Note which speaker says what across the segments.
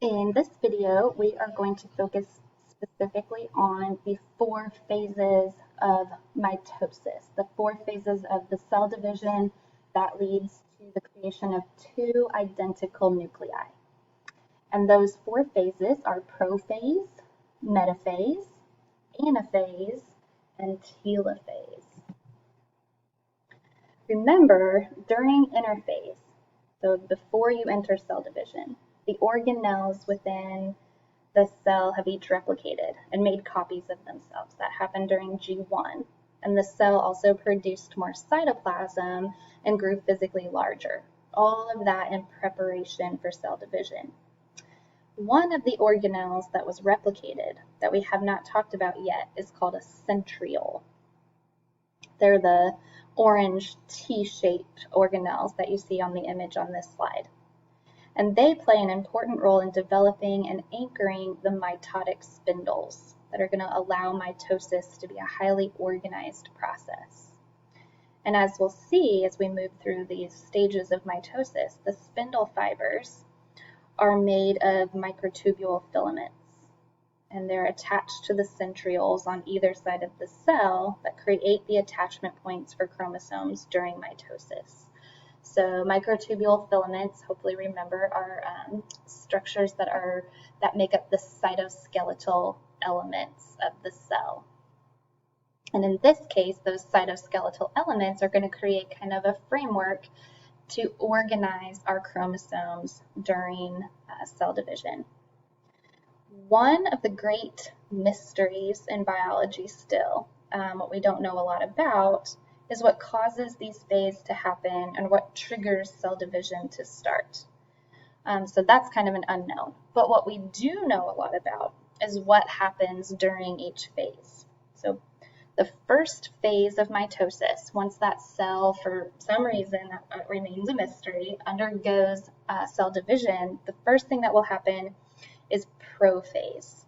Speaker 1: In this video, we are going to focus specifically on the 4 phases of mitosis, the 4 phases of the cell division that leads to the creation of 2 identical nuclei. And those 4 phases are prophase, metaphase, anaphase, and telophase. Remember, during interphase, so before you enter cell division, the organelles within the cell have each replicated and made copies of themselves. That happened during G1. And the cell also produced more cytoplasm and grew physically larger. All of that in preparation for cell division. One of the organelles that was replicated that we have not talked about yet is called a centriole. They're the orange T-shaped organelles that you see on the image on this slide. And they play an important role in developing and anchoring the mitotic spindles that are going to allow mitosis to be a highly organized process. And as we'll see as we move through these stages of mitosis, the spindle fibers are made of microtubule filaments, and they're attached to the centrioles on either side of the cell that create the attachment points for chromosomes during mitosis. So microtubule filaments, hopefully remember, are structures that make up the cytoskeletal elements of the cell. And in this case, those cytoskeletal elements are going to create kind of a framework to organize our chromosomes during cell division. One of the great mysteries in biology still, what we don't know a lot about, is what causes these phases to happen and what triggers cell division to start. So that's kind of an unknown. But what we do know a lot about is what happens during each phase. So the first phase of mitosis, once that cell, for some reason that remains a mystery, undergoes cell division, the first thing that will happen is prophase.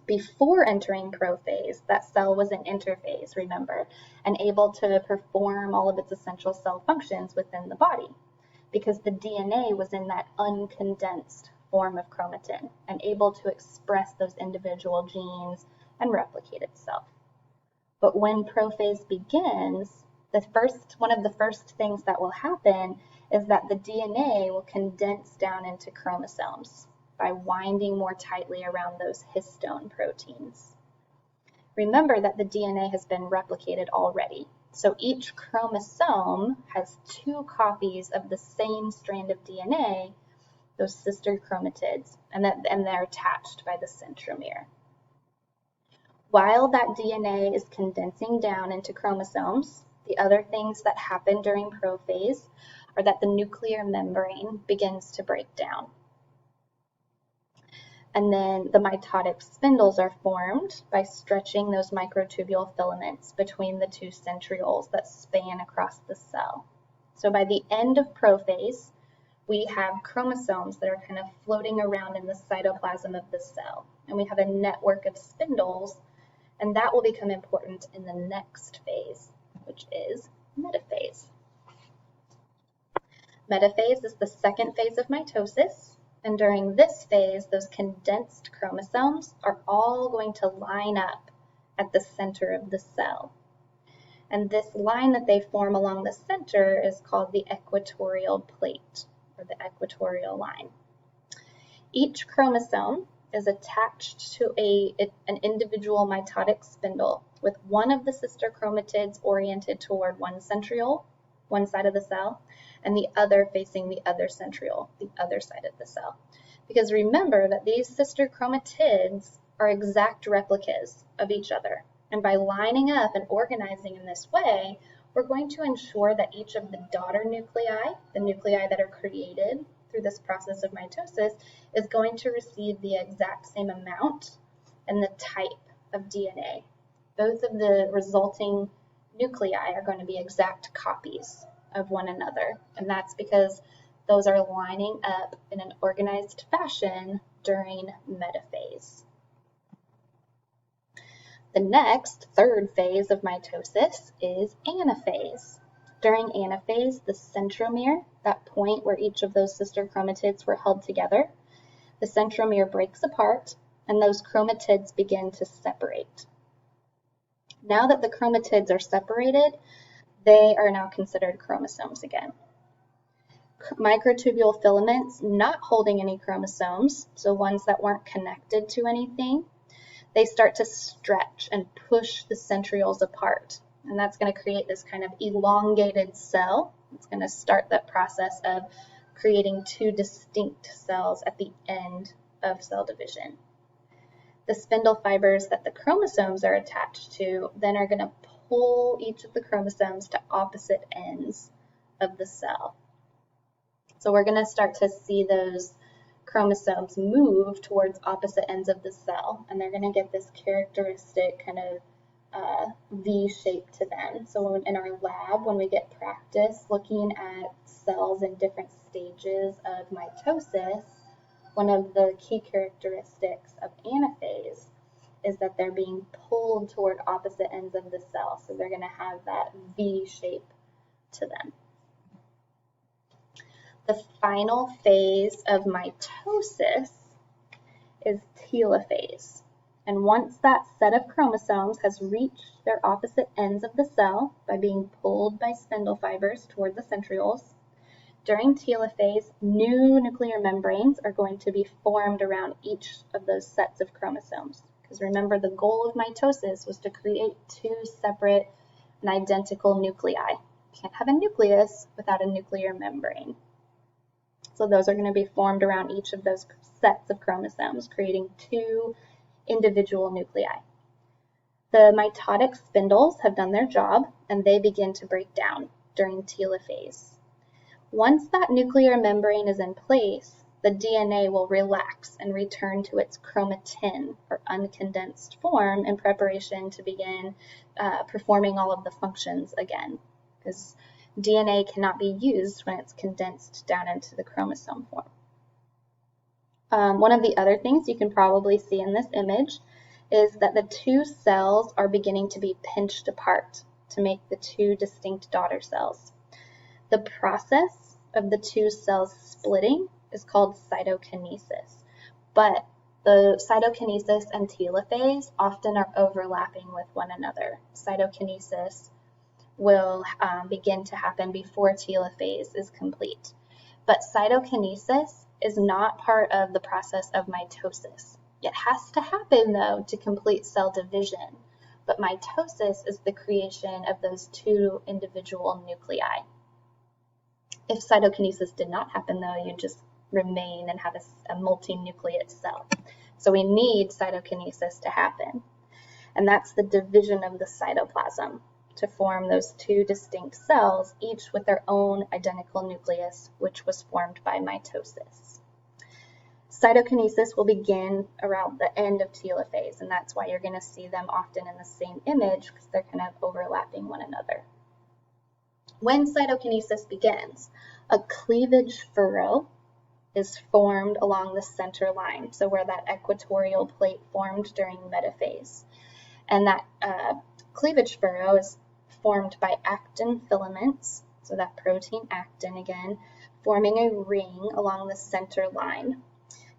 Speaker 1: Before entering prophase, that cell was in interphase, remember, and able to perform all of its essential cell functions within the body because the DNA was in that uncondensed form of chromatin and able to express those individual genes and replicate itself. But when prophase begins, one of the first things that will happen is that the DNA will condense down into chromosomes by winding more tightly around those histone proteins. Remember that the DNA has been replicated already. So each chromosome has 2 copies of the same strand of DNA, those sister chromatids, and they're attached by the centromere. While that DNA is condensing down into chromosomes, the other things that happen during prophase are that the nuclear membrane begins to break down. And then the mitotic spindles are formed by stretching those microtubule filaments between the 2 centrioles that span across the cell. So by the end of prophase, we have chromosomes that are kind of floating around in the cytoplasm of the cell. And we have a network of spindles, and that will become important in the next phase, which is metaphase. Metaphase is the second phase of mitosis. And during this phase, those condensed chromosomes are all going to line up at the center of the cell. And this line that they form along the center is called the equatorial plate, or the equatorial line. Each chromosome is attached to an individual mitotic spindle with one of the sister chromatids oriented toward one centriole, one side of the cell, and the other facing the other centriole, the other side of the cell. Because remember that these sister chromatids are exact replicas of each other. And by lining up and organizing in this way, we're going to ensure that each of the daughter nuclei, the nuclei that are created through this process of mitosis, is going to receive the exact same amount and the type of DNA. Both of the resulting nuclei are going to be exact copies of one another, and that's because those are lining up in an organized fashion during metaphase. The next, third phase of mitosis is anaphase. During anaphase, the centromere, that point where each of those sister chromatids were held together, the centromere breaks apart, and those chromatids begin to separate. Now that the chromatids are separated, they are now considered chromosomes again. Microtubule filaments not holding any chromosomes, so ones that weren't connected to anything, they start to stretch and push the centrioles apart. And that's going to create this kind of elongated cell. It's going to start that process of creating two distinct cells at the end of cell division. The spindle fibers that the chromosomes are attached to then are going to pull each of the chromosomes to opposite ends of the cell. So we're going to start to see those chromosomes move towards opposite ends of the cell, and they're going to get this characteristic kind of V shape to them. So in our lab, when we get practice looking at cells in different stages of mitosis, one of the key characteristics of anaphase is that they're being pulled toward opposite ends of the cell. So they're going to have that V shape to them. The final phase of mitosis is telophase. And once that set of chromosomes has reached their opposite ends of the cell by being pulled by spindle fibers toward the centrioles, during telophase, new nuclear membranes are going to be formed around each of those sets of chromosomes. Because remember, the goal of mitosis was to create two separate and identical nuclei. You can't have a nucleus without a nuclear membrane. So those are going to be formed around each of those sets of chromosomes, creating two individual nuclei. The mitotic spindles have done their job, and they begin to break down during telophase. Once that nuclear membrane is in place, the DNA will relax and return to its chromatin, or uncondensed form, in preparation to begin performing all of the functions again, because DNA cannot be used when it's condensed down into the chromosome form. One of the other things you can probably see in this image is that the two cells are beginning to be pinched apart to make the two distinct daughter cells. The process of the two cells splitting is called cytokinesis, but the cytokinesis and telophase often are overlapping with one another. Cytokinesis will begin to happen before telophase is complete. But cytokinesis is not part of the process of mitosis. It has to happen, though, to complete cell division. But mitosis is the creation of those two individual nuclei. If cytokinesis did not happen, though, you'd just remain and have a multinucleate cell. So we need cytokinesis to happen. And that's the division of the cytoplasm to form those two distinct cells, each with their own identical nucleus, which was formed by mitosis. Cytokinesis will begin around the end of telophase, and that's why you're going to see them often in the same image, because they're kind of overlapping one another. When cytokinesis begins, a cleavage furrow is formed along the center line, so where that equatorial plate formed during metaphase. And that cleavage furrow is formed by actin filaments, so that protein actin again, forming a ring along the center line.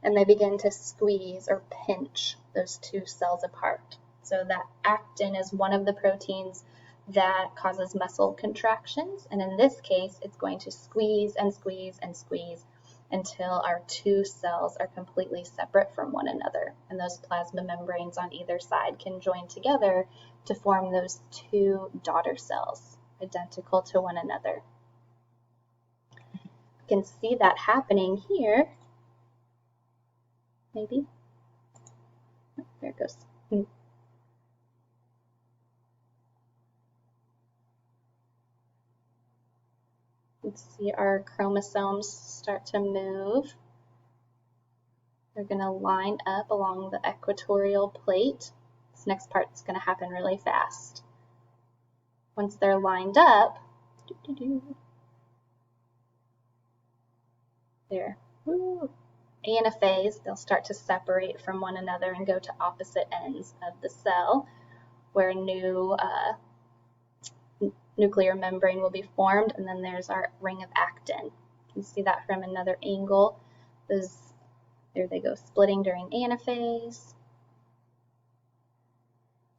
Speaker 1: And they begin to squeeze or pinch those two cells apart. So that actin is one of the proteins that causes muscle contractions, and in this case, it's going to squeeze and squeeze and squeeze until our two cells are completely separate from one another, and those plasma membranes on either side can join together to form those two daughter cells, identical to one another. You can see that happening here. Maybe. Oh, there it goes. Let's see our chromosomes start to move. They're going to line up along the equatorial plate. This next part's going to happen really fast. Once they're lined up, there, anaphase, they'll start to separate from one another and go to opposite ends of the cell, where a new nuclear membrane will be formed, and then there's our ring of actin. You can see that from another angle. Those There they go, splitting during anaphase.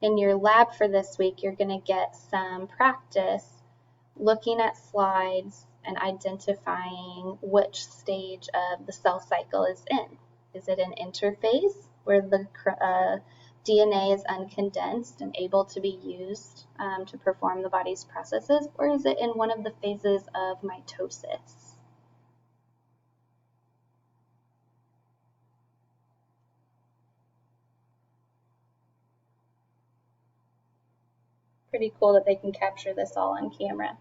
Speaker 1: In your lab for this week, you're going to get some practice looking at slides and identifying which stage of the cell cycle is in. Is it an interphase where the DNA is uncondensed and able to be used to perform the body's processes, or is it in one of the phases of mitosis? Pretty cool that they can capture this all on camera.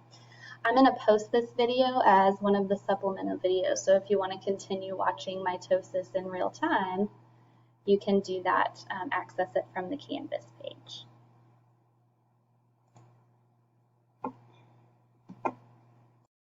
Speaker 1: I'm going to post this video as one of the supplemental videos, so if you want to continue watching mitosis in real time, you can do that, access it from the Canvas page.